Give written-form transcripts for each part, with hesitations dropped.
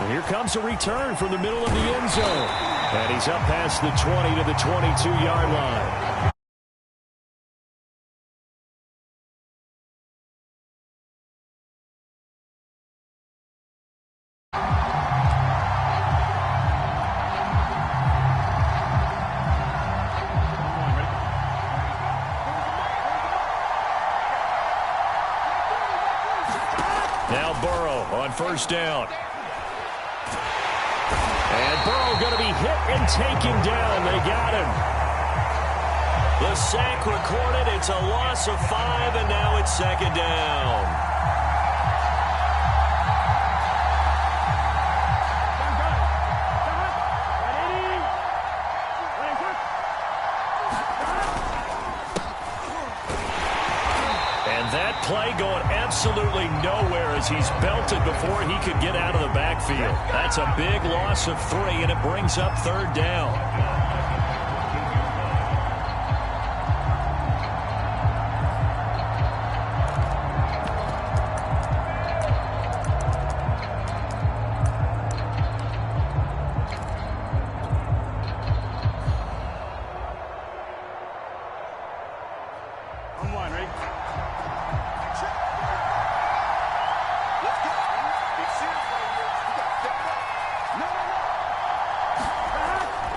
Here comes a return from the middle of the end zone. And he's up past the 20 to the 22-yard line. Now Burrow on first down. And Burrow going to be hit and taken down. They got him. The sack recorded. It's a loss of 5, and now it's second down. That play going absolutely nowhere as he's belted before he could get out of the backfield. That's a big loss of 3, and it brings up third down.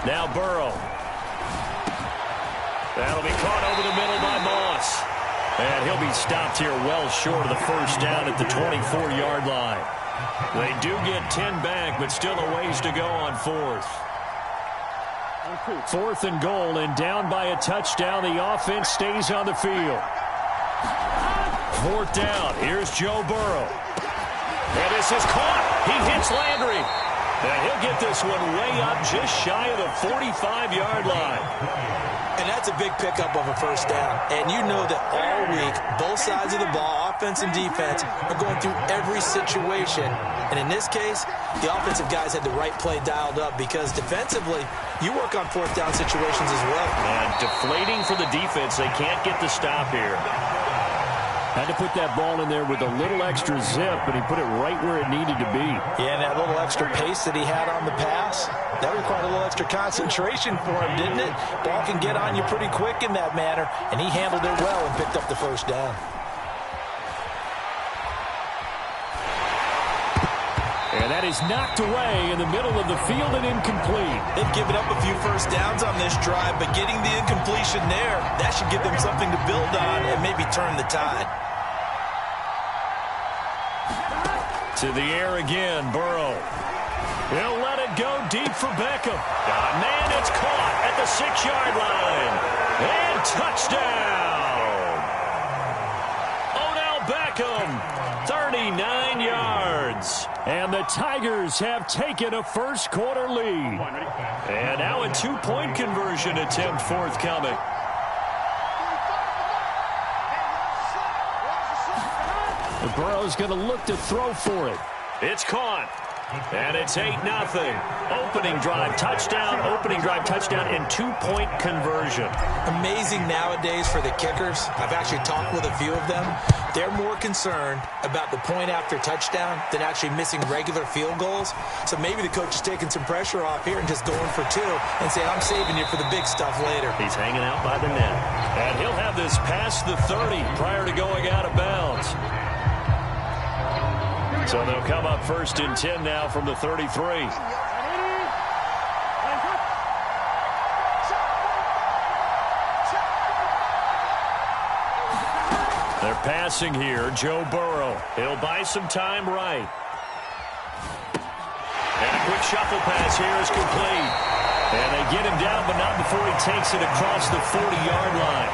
Now Burrow. That'll be caught over the middle by Moss. And he'll be stopped here well short of the first down at the 24-yard line. They do get 10 back, but still a ways to go on fourth. Fourth and goal, and down by a touchdown. The offense stays on the field. Fourth down. Here's Joe Burrow. And this is caught. He hits Landry. And he'll get this one way up just shy of the 45-yard line. And that's a big pickup of a first down. And you know that all week, both sides of the ball, offense and defense, are going through every situation. And in this case, the offensive guys had the right play dialed up because defensively, you work on fourth down situations as well. And deflating for the defense. They can't get the stop here. Had to put that ball in there with a little extra zip, but he put it right where it needed to be. Yeah, and that little extra pace that he had on the pass, that required a little extra concentration for him, didn't it? Ball can get on you pretty quick in that manner, and he handled it well and picked up the first down. And that is knocked away in the middle of the field and incomplete. They've given up a few first downs on this drive, but getting the incompletion there, that should give them something to build on and maybe turn the tide. To the air again, Burrow. He'll let it go deep for Beckham. Man, it's caught at the 6-yard line. And touchdown! Odell Beckham, 39 yards. And the Tigers have taken a first-quarter lead. And now a two-point conversion attempt forthcoming. Burrow's going to look to throw for it. It's caught. And it's 8-0. Opening drive touchdown, and two-point conversion. Amazing nowadays for the kickers. I've actually talked with a few of them. They're more concerned about the point after touchdown than actually missing regular field goals. So maybe the coach is taking some pressure off here and just going for 2 and saying, I'm saving you for the big stuff later. He's hanging out by the net. And he'll have this past the 30 prior to going out of bounds. So they'll come up first and 10 now from the 33. They're passing here. Joe Burrow. He'll buy some time right. And a quick shuffle pass here is complete. And they get him down, but not before he takes it across the 40-yard line.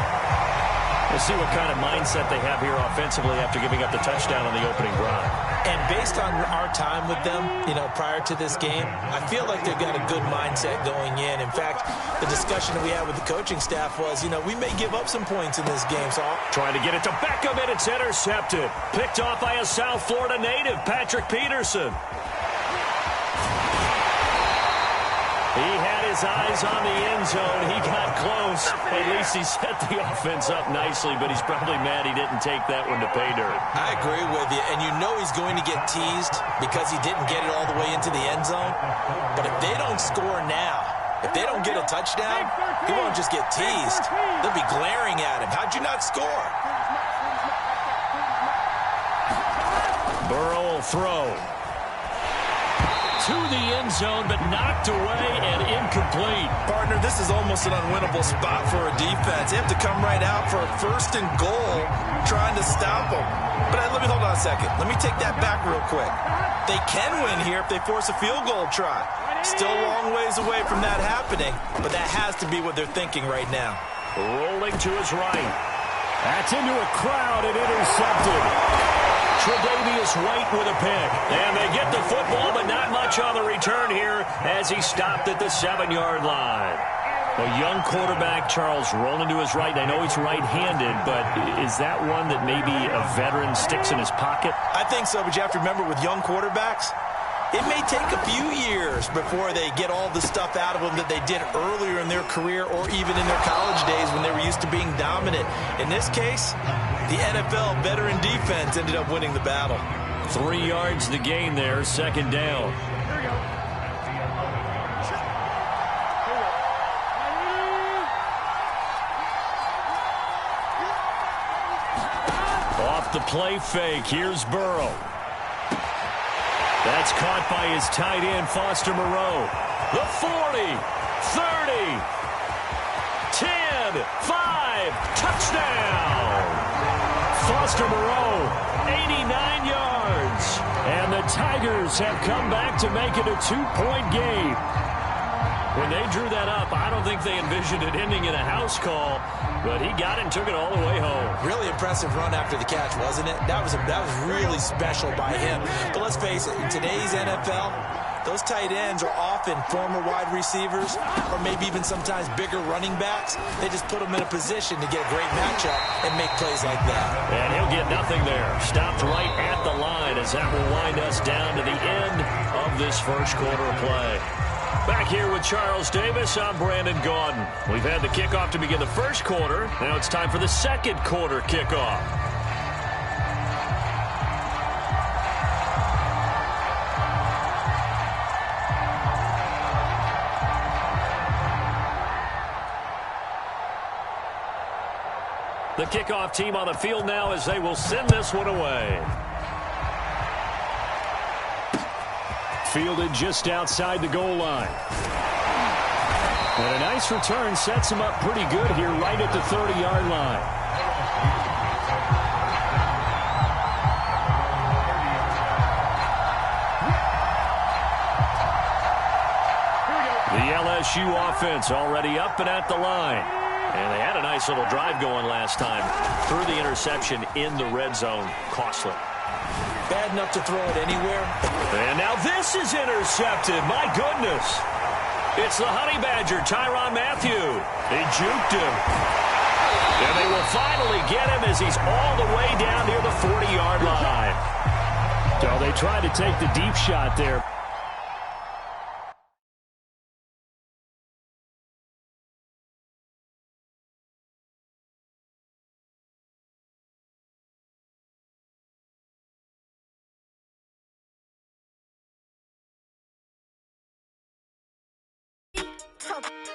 We'll see what kind of mindset they have here offensively after giving up the touchdown on the opening drive. And based on our time with them, prior to this game, I feel like they've got a good mindset going in. In fact, the discussion that we had with the coaching staff was, we may give up some points in this game. So trying to get it to Beckham, and it's intercepted. Picked off by a South Florida native, Patrick Peterson. He has had his eyes on the end zone. He got close. At least he set the offense up nicely, but he's probably mad he didn't take that one to pay dirt. I agree with you, and you know he's going to get teased because he didn't get it all the way into the end zone. But if they don't score now, if they don't get a touchdown, he won't just get teased. They'll be glaring at him. How'd you not score? Burrow will throw. To the end zone, but knocked away and incomplete. Partner, this is almost an unwinnable spot for a defense. They have to come right out for a 1st and goal trying to stop them. But let me hold on a second. Let me take that back real quick. They can win here if they force a field goal try. Still a long ways away from that happening, but that has to be what they're thinking right now. Rolling to his right. That's into a crowd and intercepted. Tre'Davious White with a pick. And they get the football, but not much on the return here as he stopped at the 7-yard line. A young quarterback, Charles, rolling to his right. I know he's right-handed, but is that one that maybe a veteran sticks in his pocket? I think so, but you have to remember with young quarterbacks, it may take a few years before they get all the stuff out of them that they did earlier in their career or even in their college days when they were used to being dominant. In this case, the NFL veteran defense ended up winning the battle. 3 yards the gain there, 2nd down. Off the play fake, here's Burrow. That's caught by his tight end, Foster Moreau. The 40, 30, 10, 5, touchdown! Foster Moreau, 89 yards. And the Tigers have come back to make it a 2-point game. When they drew that up, I don't think they envisioned it ending in a house call, but he got it and took it all the way home. Really impressive run after the catch, wasn't it? That was really special by him. But let's face it, in today's NFL, those tight ends are often former wide receivers or maybe even sometimes bigger running backs. They just put them in a position to get a great matchup and make plays like that. And he'll get nothing there. Stopped right at the line as that will wind us down to the end of this first quarter of play. Back here with Charles Davis, I'm Brandon Gaudin. We've had the kickoff to begin the first quarter. Now it's time for the second quarter kickoff. The kickoff team on the field now as they will send this one away. Fielded just outside the goal line. And a nice return sets him up pretty good here right at the 30-yard line. The LSU offense already up and at the line. And they had a nice little drive going last time. Threw the interception in the red zone. Costly. Bad enough to throw it anywhere. And now this is intercepted. My goodness. It's the Honey Badger, Tyrann Mathieu. They juked him. And they will finally get him as he's all the way down near the 40-yard line. So they tried to take the deep shot there.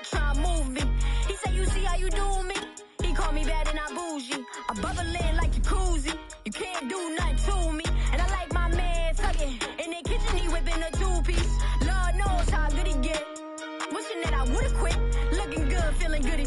Try to move me. He said, you see how you do me? He called me bad and I bougie. I'm bubbling like jacuzzi. You can't do nothing to me. And I like my man tugging. In the kitchen, he whipping a 2-piece. Lord knows how good he get. Wishing that I would've quit. Looking good, feeling goody.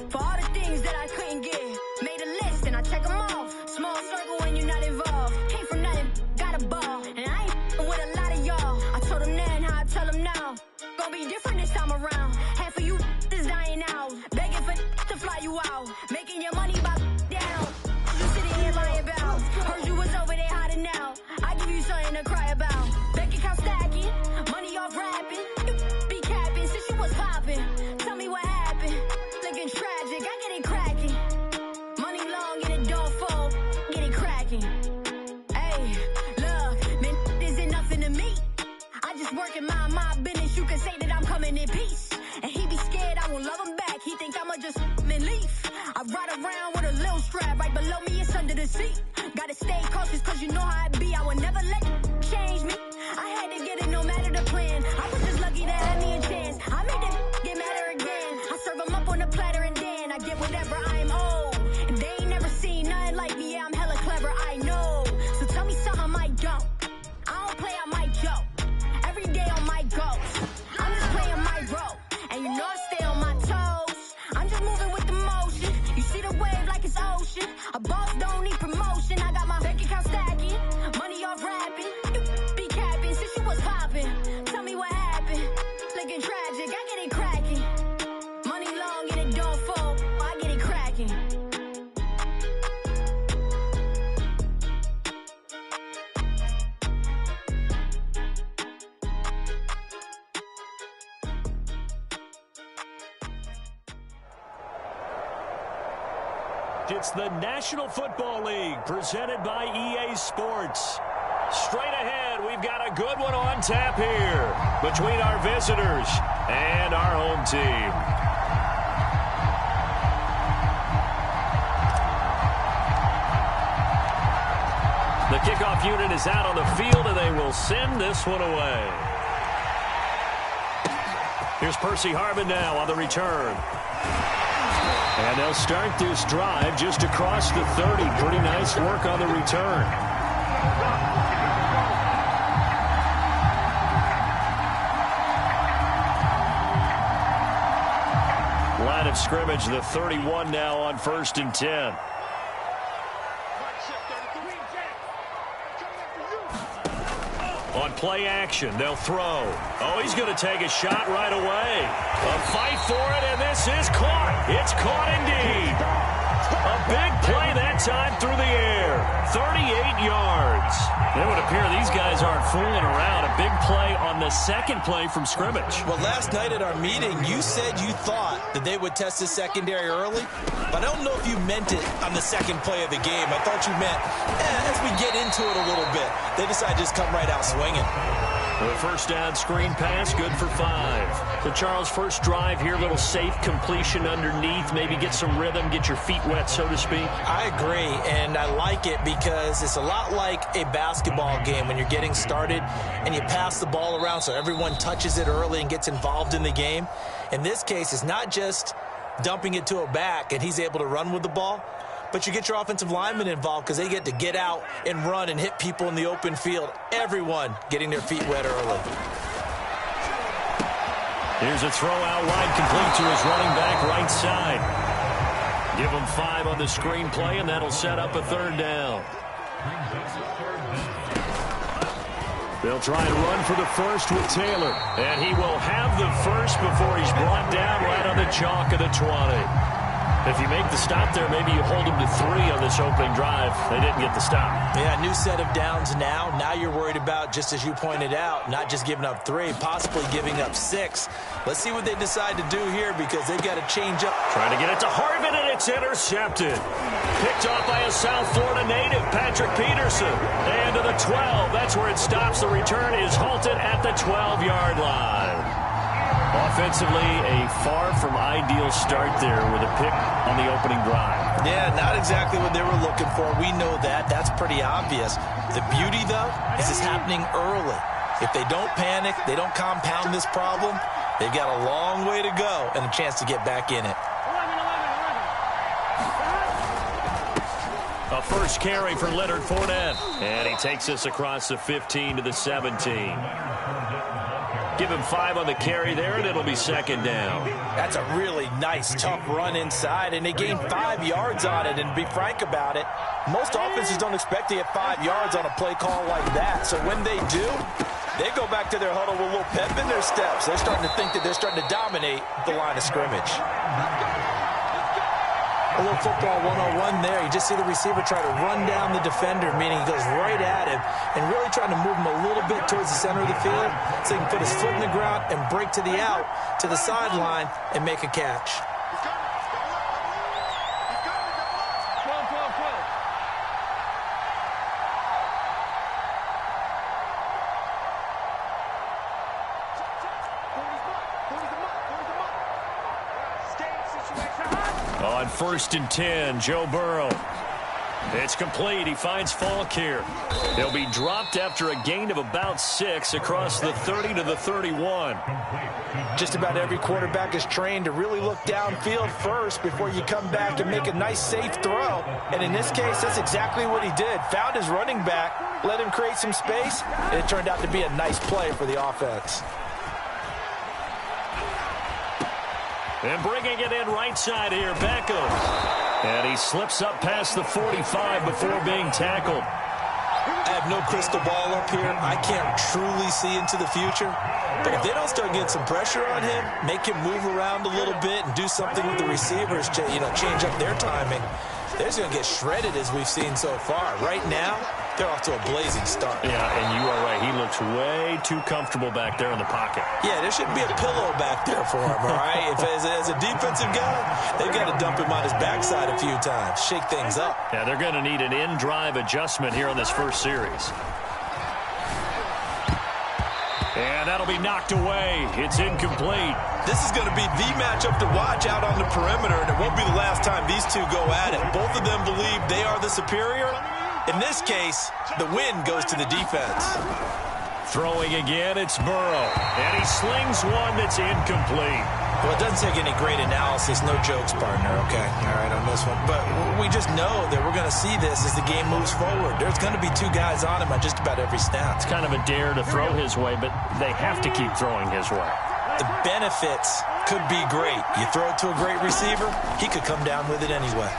For all the things that I couldn't get. Made a list and I check them off. Small circle when you're not involved. Came from nothing, got a ball. And I ain't with a lot of y'all. I told him then how I tell him now. Gonna be different this time around. Half of you is dying out. Begging for to fly you out. Making your money by down. You sitting here lying about. Heard you was over there hiding out. I give you something to cry about. Bank account stacking. Money off rapping. You be capping since you was popping. Tell me what happened. Looking tragic. I get it cracking. Money long and it don't fall. Get it cracking. Hey, look, man, isn't nothing to me. I just work in my business. You can say that I'm coming in peace. And he be scared I won't love him back. He think I'ma just leave. I ride around with a little strap. Right below me, it's under the seat. Gotta stay cautious, cause you know how it be. I would never let you change me. I had to get it no matter the plan. I was just lucky that had me a chance. I made that get madder again. I serve them up on the platter and then I get whatever I'm owed. And they ain't never seen nothing like me. Yeah, I'm hella clever, I know. So tell me something I don't. I don't play, I might joke. Every day on my goals. I'm just playing my role. And you know I stay on my toes. I'm just moving with the motion. You see the wave like it's ocean. A boss don't need promotion. I got my bank account stacking. Money off rapping. You be capping since you was popping. Tell me what happened. Looking tragic, I get it cracking. Money long and it don't fall. I get it cracking. It's the National Football League presented by EA Sports. Straight ahead, we've got a good one on tap here between our visitors and our home team. The kickoff unit is out on the field, and they will send this one away. Here's Percy Harvin now on the return. And they'll start this drive just across the 30. Pretty nice work on the return. Line of scrimmage, the 31 now on 1st and 10. On play action, they'll throw. Oh, he's going to take a shot right away. A fight for it, and this is caught. It's caught indeed. A big play that time through the air. 38 yards. It would appear these guys aren't fooling around. A big play on the second play from scrimmage. Well, last night at our meeting, you said you thought that they would test the secondary early, but I don't know if you meant it on the second play of the game. I thought you meant, as we get into it a little bit, they decide to just come right out swinging. The first down screen pass, good for 5. So, Charles, first drive here, little safe completion underneath, maybe get some rhythm, get your feet wet, so to speak. I agree, and I like it because it's a lot like a basketball game when you're getting started and you pass the ball around so everyone touches it early and gets involved in the game. In this case, it's not just dumping it to a back and he's able to run with the ball, but you get your offensive linemen involved because they get to get out and run and hit people in the open field. Everyone getting their feet wet early. Here's a throw out wide, complete to his running back right side. Give him 5 on the screen play, and that'll set up a 3rd down. They'll try and run for the first with Taylor. And he will have the first before he's brought down right on the chalk of the 20. If you make the stop there, maybe you hold them to 3 on this opening drive. They didn't get the stop. Yeah, new set of downs now. Now you're worried about, just as you pointed out, not just giving up 3, possibly giving up 6. Let's see what they decide to do here because they've got to change up. Trying to get it to Harvin, and it's intercepted. Picked off by a South Florida native, Patrick Peterson. And to the 12. That's where it stops. The return is halted at the 12-yard line. Offensively, a far from ideal start there with a pick on the opening drive. Yeah, not exactly what they were looking for. We know that. That's pretty obvious. The beauty, though, is it's happening early. If they don't panic, they don't compound this problem, they've got a long way to go and a chance to get back in it. A first carry for Leonard Fournette. And he takes us across the 15 to the 17. Give him 5 on the carry there, and it'll be 2nd down. That's a really nice, tough run inside, and they gained 5 yards on it. And to be frank about it, most offenses don't expect to get 5 yards on a play call like that. So when they do, they go back to their huddle with a little pep in their steps. They're starting to think that they're starting to dominate the line of scrimmage. A little football 101 there. You just see the receiver try to run down the defender, meaning he goes right at him and really trying to move him a little bit towards the center of the field so he can put his foot in the ground and break to the out, to the sideline, and make a catch. On 1st and 10, Joe Burrow. It's complete. He finds Falk here. He'll be dropped after a gain of about 6 across the 30 to the 31. Just about every quarterback is trained to really look downfield first before you come back and make a nice, safe throw. And in this case, that's exactly what he did. Found his running back, let him create some space, and it turned out to be a nice play for the offense. And bringing it in right side here, Beckham. And he slips up past the 45 before being tackled. I have no crystal ball up here. I can't truly see into the future. But if they don't start getting some pressure on him, make him move around a little bit and do something with the receivers to, change up their timing, they're just going to get shredded as we've seen so far. Right now, they're off to a blazing start. Yeah, and you are right. He looks way too comfortable back there in the pocket. Yeah, there shouldn't be a pillow back there for him, all right? As a defensive guy, they've got to dump him on his backside a few times, shake things up. Yeah, they're going to need an in-drive adjustment here in this first series. And that'll be knocked away. It's incomplete. This is going to be the matchup to watch out on the perimeter, and it won't be the last time these two go at it. Both of them believe they are the superior. In this case, the win goes to the defense. Throwing again, it's Burrow. And he slings one that's incomplete. Well, it doesn't take any great analysis. No jokes, partner, okay? All right, on this one. But we just know that we're going to see this as the game moves forward. There's going to be 2 guys on him on just about every snap. It's kind of a dare to throw his way, but they have to keep throwing his way. The benefits could be great. You throw it to a great receiver, he could come down with it anyway.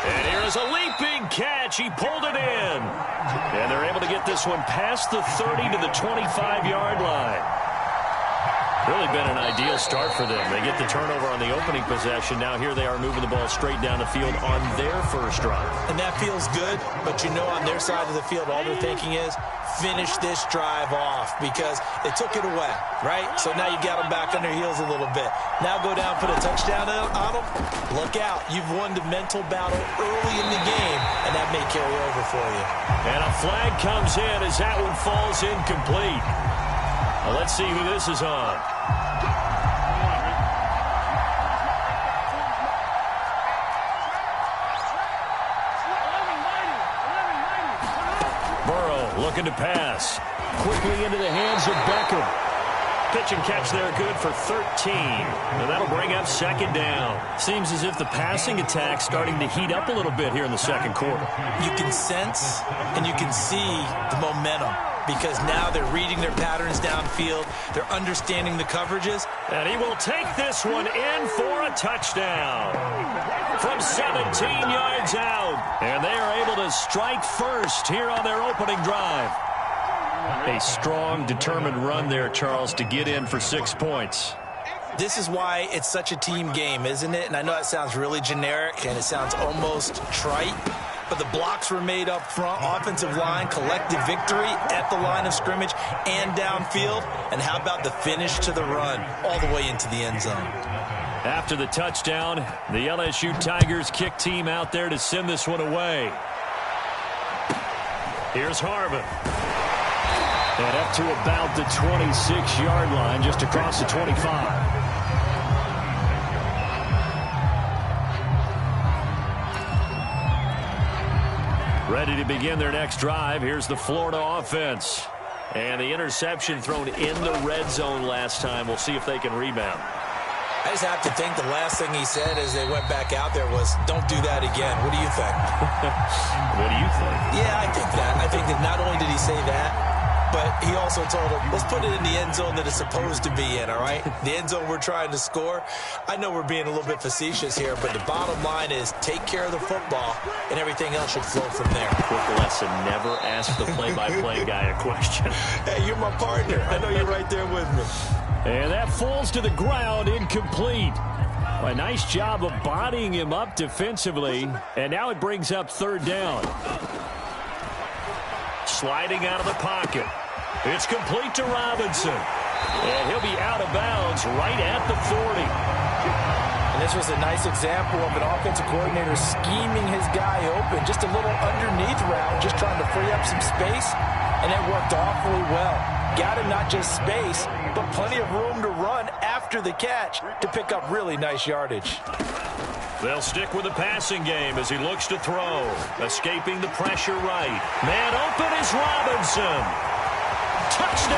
And here is a leaping catch. He pulled it in. And they're able to get this one past the 30 to the 25-yard line. Really been an ideal start for them. They get the turnover on the opening possession. Now here they are moving the ball straight down the field on their first drive. And that feels good, but on their side of the field, all they're thinking is finish this drive off because they took it away, right? So now you got them back on their heels a little bit. Now go down, put a touchdown on them. Look out. You've won the mental battle early in the game, and that may carry over for you. And a flag comes in as that one falls incomplete. Well, let's see who this is on. Burrow looking to pass. Quickly into the hands of Beckham. Pitch and catch there good for 13. And that'll bring up 2nd down. Seems as if the passing attack's starting to heat up a little bit here in the second quarter. You can sense and you can see the momentum because now they're reading their patterns downfield. They're understanding the coverages. And he will take this one in for a touchdown. From 17 yards out. And they are able to strike first here on their opening drive. A strong, determined run there, Charles, to get in for 6 points. This is why it's such a team game, isn't it? And I know that sounds really generic and it sounds almost trite, but the blocks were made up front, offensive line, collective victory at the line of scrimmage and downfield. And how about the finish to the run all the way into the end zone? After the touchdown, the LSU Tigers kick team out there to send this one away. Here's Harvin. And up to about the 26-yard line, just across the 25. Ready to begin their next drive. Here's the Florida offense. And the interception thrown in the red zone last time. We'll see if they can rebound. I just have to think the last thing he said as they went back out there was, don't do that again. What do you think? What do you think? Yeah, I think that. I think that not only did he say that, but he also told him, let's put it in the end zone that it's supposed to be in, all right? The end zone we're trying to score. I know we're being a little bit facetious here, but the bottom line is take care of the football, and everything else should flow from there. Quick lesson, never ask the play-by-play guy a question. Hey, you're my partner. I know you're right there with me. And that falls to the ground, incomplete. A nice job of bodying him up defensively, and now it brings up 3rd down. Sliding out of the pocket. It's complete to Robinson. And he'll be out of bounds right at the 40. And this was a nice example of an offensive coordinator scheming his guy open. Just a little underneath route, just trying to free up some space. And it worked awfully well. got him not just space, but plenty of room to run after the catch to pick up really nice yardage. They'll stick with the passing game as he looks to throw. Escaping the pressure right. Man open is Robinson. Touchdown!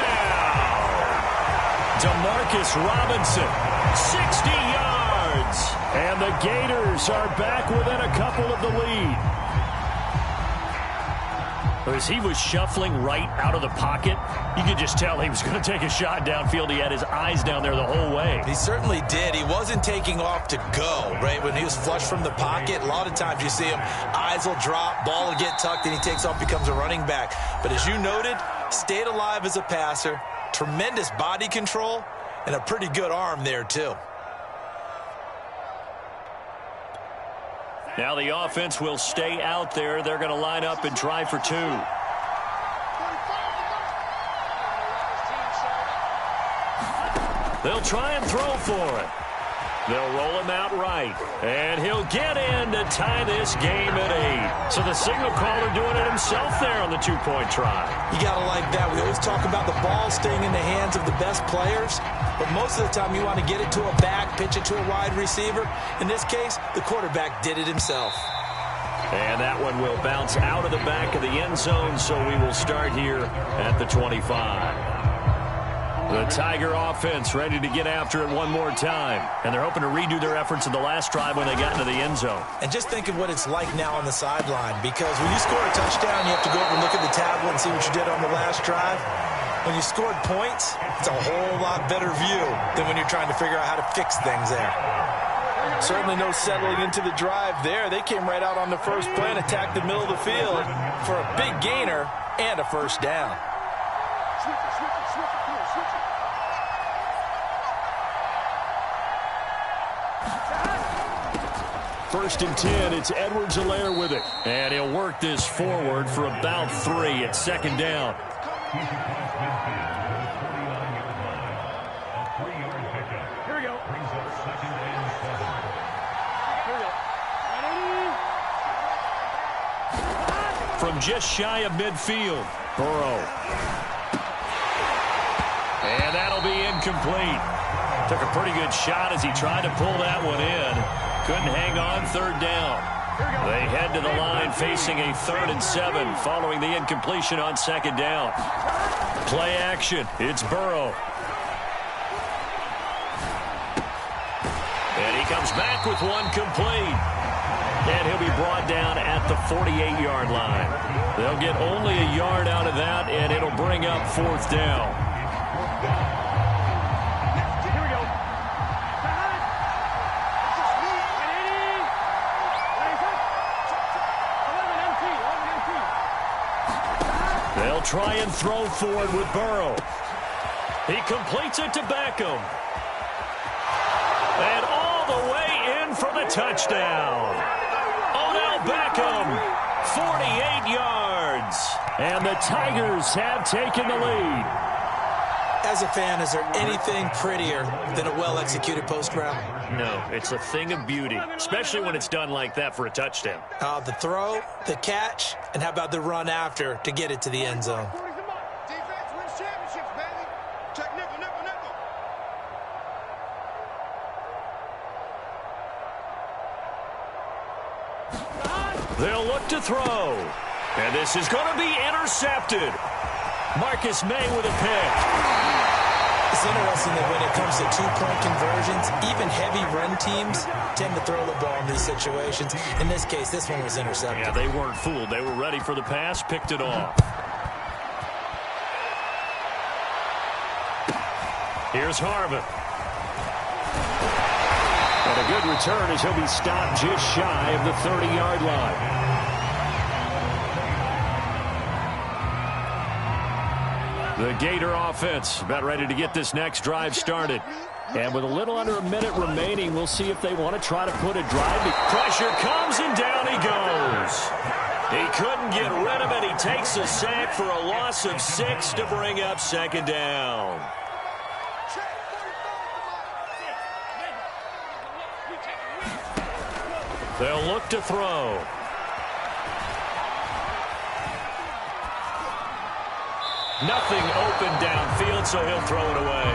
DeMarcus Robinson, 60 yards. And the Gators are back within a couple of the lead. As he was shuffling right out of the pocket, you could just tell he was going to take a shot downfield. He had his eyes down there the whole way. He certainly did. He wasn't taking off to go, right? When he was flush from the pocket, a lot of times you see him, eyes will drop, ball will get tucked, and he takes off, becomes a running back. But as you noted, stayed alive as a passer, tremendous body control, and a pretty good arm there, too. Now the offense will stay out there. They're going to line up and try for two. They'll try and throw for it. They'll roll him out right. And he'll get in to tie this game at 8. So the signal caller doing it himself there on the two-point try. You got to like that. We always talk about the ball staying in the hands of the best players. But most of the time you want to get it to a back, pitch it to a wide receiver. In this case, the quarterback did it himself. And that one will bounce out of the back of the end zone, so we will start here at the 25. The Tiger offense ready to get after it one more time. And they're hoping to redo their efforts in the last drive when they got into the end zone. And just think of what it's like now on the sideline. Because when you score a touchdown, you have to go over and look at the tablet and see what you did on the last drive. When you scored points, it's a whole lot better view than when you're trying to figure out how to fix things there. Certainly no settling into the drive there. They came right out on the first play and attacked the middle of the field for a big gainer and a first down. First and 10, it's Edwards-Helaire with it. And he'll work this forward for about 3 at second down. Here we go. From just shy of midfield, Burrow. And that'll be incomplete. Took a pretty good shot as he tried to pull that one in. Couldn't hang on, third down. They head to the line facing a 3rd and 7 following the incompletion on second down. Play action. It's Burrow. And he comes back with one complete. And he'll be brought down at the 48-yard line. They'll get only a yard out of that, and it'll bring up 4th down. They'll try and throw for it with Burrow. He completes it to Beckham. And all the way in for the touchdown. Odell Beckham, 48 yards. And the Tigers have taken the lead. As a fan, is there anything prettier than a well-executed post route? No, it's a thing of beauty, especially when it's done like that for a touchdown. The throw, the catch, and how about the run after to get it to the end zone? Defense wins championships, baby. Check nickel, nickel, nickel. They'll look to throw. And this is going to be intercepted. Marcus May with a pick. It's interesting that when it comes to two-point conversions, even heavy run teams tend to throw the ball in these situations. In this case, this one was intercepted. Yeah, they weren't fooled. They were ready for the pass, picked it off. Here's Harvin. And a good return as he'll be stopped just shy of the 30-yard line. The Gator offense about ready to get this next drive started. And with a little under a minute remaining, we'll see if they want to try to put a drive. Pressure comes and down he goes. He couldn't get rid of it. He takes a sack for a loss of 6 to bring up second down. They'll look to throw. Nothing open downfield, so he'll throw it away.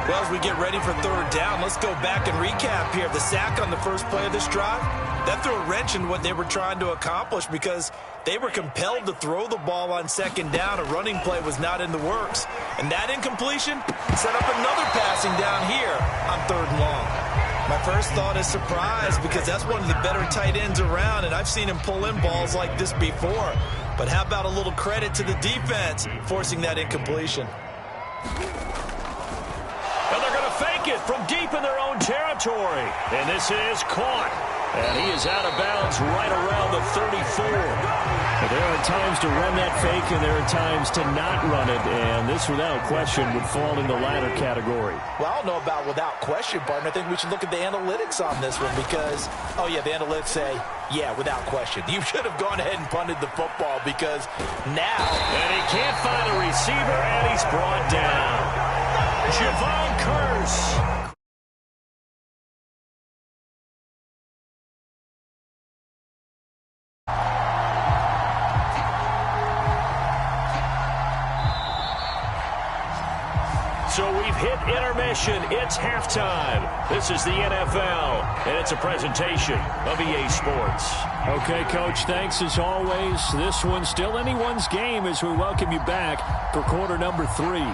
Well, as we get ready for third down, let's go back and recap here. The sack on the first play of this drive, that threw a wrench in what they were trying to accomplish because they were compelled to throw the ball on second down. A running play was not in the works. And that incompletion set up another passing down here on third and long. My first thought is surprise because that's one of the better tight ends around, and I've seen him pull in balls like this before. But how about a little credit to the defense forcing that incompletion? And they're going to fake it from deep in their own territory. And this is caught. And he is out of bounds right around the 34. But there are times to run that fake, and there are times to not run it. And this, without question, would fall in the latter category. Well, I don't know about without question, partner. I think we should look at the analytics on this one because, oh, yeah, the analytics say, yeah, without question. You should have gone ahead and punted the football because now. And he can't find a receiver, and he's brought down. Javon Curse. So we've hit intermission. It's halftime. This is the NFL, and it's a presentation of EA Sports. Okay, Coach, thanks as always. This one's still anyone's game as we welcome you back for quarter number 3.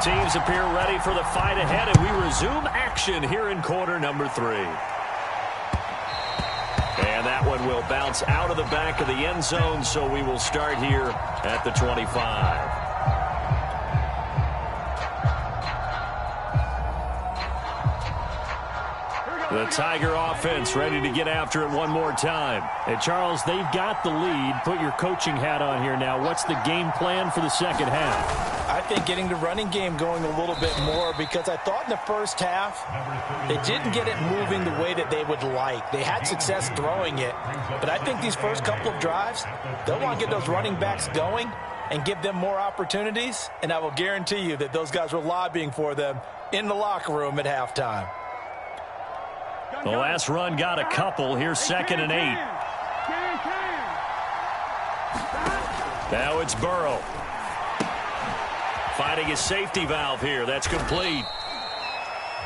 Teams appear ready for the fight ahead, and we resume action here in quarter number 3. And that one will bounce out of the back of the end zone, so we will start here at the 25. The Tiger offense ready to get after it one more time. And, Charles, they've got the lead. Put your coaching hat on here now. What's the game plan for the second half? I think getting the running game going a little bit more because I thought in the first half they didn't get it moving the way that they would like. They had success throwing it, but I think these first couple of drives, they'll want to get those running backs going and give them more opportunities, and I will guarantee you that those guys were lobbying for them in the locker room at halftime. The last run got a couple. Here's 2nd and 8. Now it's Burrow. Finding his safety valve here. That's complete.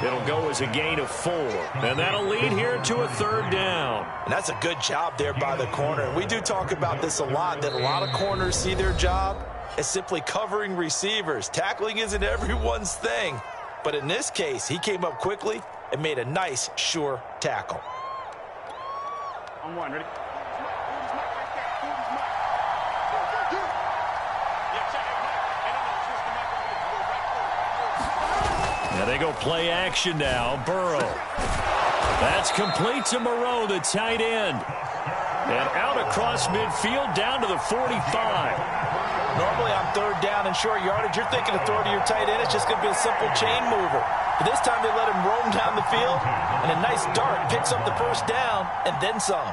It'll go as a gain of 4. And that'll lead here to a third down. And that's a good job there by the corner. And we do talk about this a lot, that a lot of corners see their job as simply covering receivers. Tackling isn't everyone's thing. But in this case, he came up quickly and made a nice, sure tackle. On one, ready? Now they go play action now. Burrow. That's complete to Moreau, the tight end. And out across midfield down to the 45. Normally on third down and short yardage, you're thinking to throw to your tight end. It's just going to be a simple chain mover. But this time they let him roam down the field, and a nice dart picks up the first down and then some.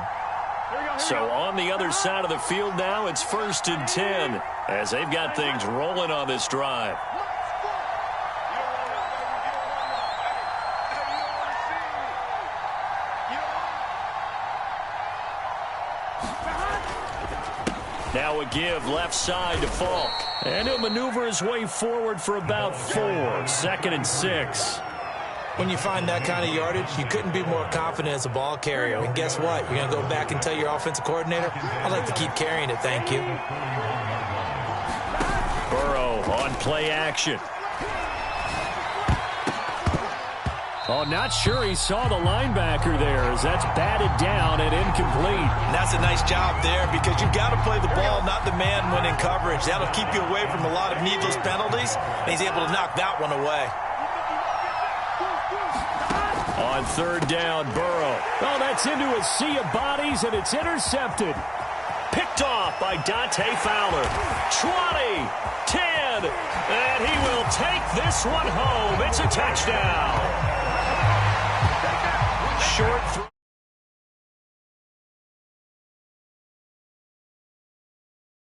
So on the other side of the field now, it's 1st and 10 as they've got things rolling on this drive. Now a give left side to Falk. And he'll maneuver his way forward for about 4. 2nd and 6. When you find that kind of yardage, you couldn't be more confident as a ball carrier. And guess what? You're going to go back and tell your offensive coordinator, I'd like to keep carrying it, thank you. Burrow on play action. Oh, not sure he saw the linebacker there as that's batted down and incomplete. And that's a nice job there because you've got to play the ball, not the man when in coverage. That'll keep you away from a lot of needless penalties, and he's able to knock that one away. On third down, Burrow. Oh, that's into a sea of bodies, and it's intercepted. Picked off by Dante Fowler. 20, 10, and he will take this one home. It's a touchdown. Short